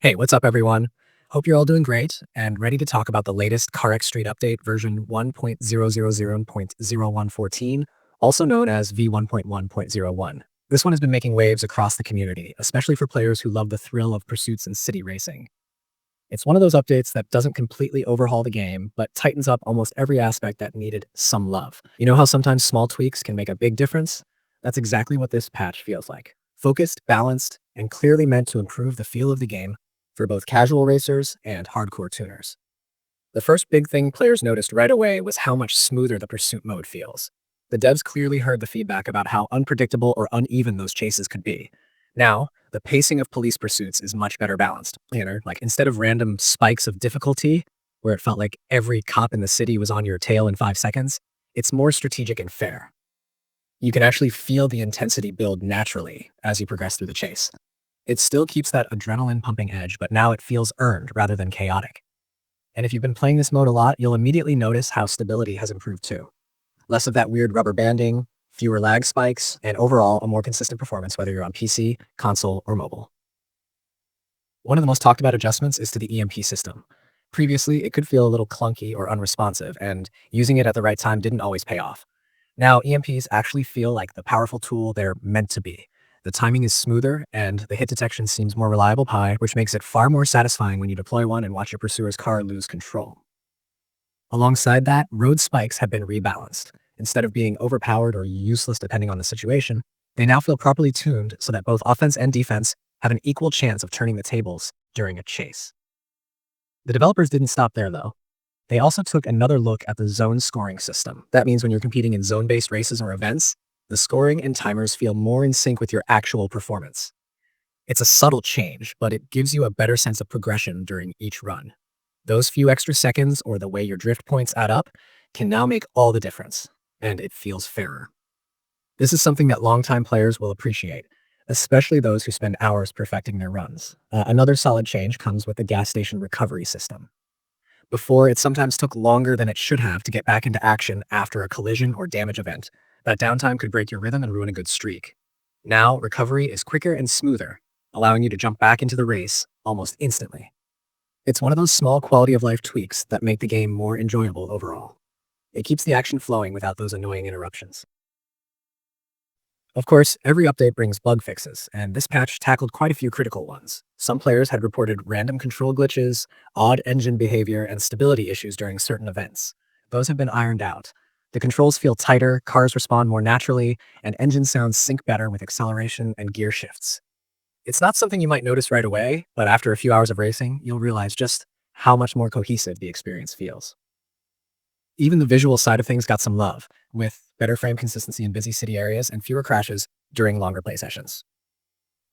Hey, what's up, everyone? Hope you're all doing great and ready to talk about the latest CarX Street update version 1.000.0114, also known as V1.1.01. This one has been making waves across the community, especially for players who love the thrill of pursuits and city racing. It's one of those updates that doesn't completely overhaul the game, but tightens up almost every aspect that needed some love. You know how sometimes small tweaks can make a big difference? That's exactly what this patch feels like. Focused, balanced, and clearly meant to improve the feel of the game for both casual racers and hardcore tuners. The first big thing players noticed right away was how much smoother the pursuit mode feels. The devs clearly heard the feedback about how unpredictable or uneven those chases could be. Now, the pacing of police pursuits is much better balanced. Like instead of random spikes of difficulty, where it felt like every cop in the city was on your tail in 5 seconds, it's more strategic and fair. You can actually feel the intensity build naturally as you progress through the chase. It still keeps that adrenaline pumping edge, but now it feels earned rather than chaotic. And if you've been playing this mode a lot, you'll immediately notice how stability has improved too. Less of that weird rubber banding, fewer lag spikes, and overall a more consistent performance whether you're on PC, console, or mobile. One of the most talked about adjustments is to the EMP system. Previously, it could feel a little clunky or unresponsive, and using it at the right time didn't always pay off. Now, EMPs actually feel like the powerful tool they're meant to be. The timing is smoother, and the hit detection seems more reliable, which makes it far more satisfying when you deploy one and watch your pursuer's car lose control. Alongside that, road spikes have been rebalanced. Instead of being overpowered or useless depending on the situation, they now feel properly tuned so that both offense and defense have an equal chance of turning the tables during a chase. The developers didn't stop there, though. They also took another look at the zone scoring system. That means when you're competing in zone-based races or events, the scoring and timers feel more in sync with your actual performance. It's a subtle change, but it gives you a better sense of progression during each run. Those few extra seconds or the way your drift points add up can now make all the difference, and it feels fairer. This is something that longtime players will appreciate, especially those who spend hours perfecting their runs. Another solid change comes with the gas station recovery system. Before, it sometimes took longer than it should have to get back into action after a collision or damage event. That downtime could break your rhythm and ruin a good streak. Now, recovery is quicker and smoother, allowing you to jump back into the race almost instantly. It's one of those small quality of life tweaks that make the game more enjoyable overall. It keeps the action flowing without those annoying interruptions. Of course, every update brings bug fixes, and this patch tackled quite a few critical ones. Some players had reported random control glitches, odd engine behavior, and stability issues during certain events. Those have been ironed out. The controls feel tighter, cars respond more naturally, and engine sounds sync better with acceleration and gear shifts. It's not something you might notice right away, but after a few hours of racing, you'll realize just how much more cohesive the experience feels. Even the visual side of things got some love, with better frame consistency in busy city areas and fewer crashes during longer play sessions.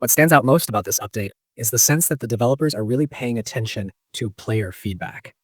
What stands out most about this update is the sense that the developers are really paying attention to player feedback.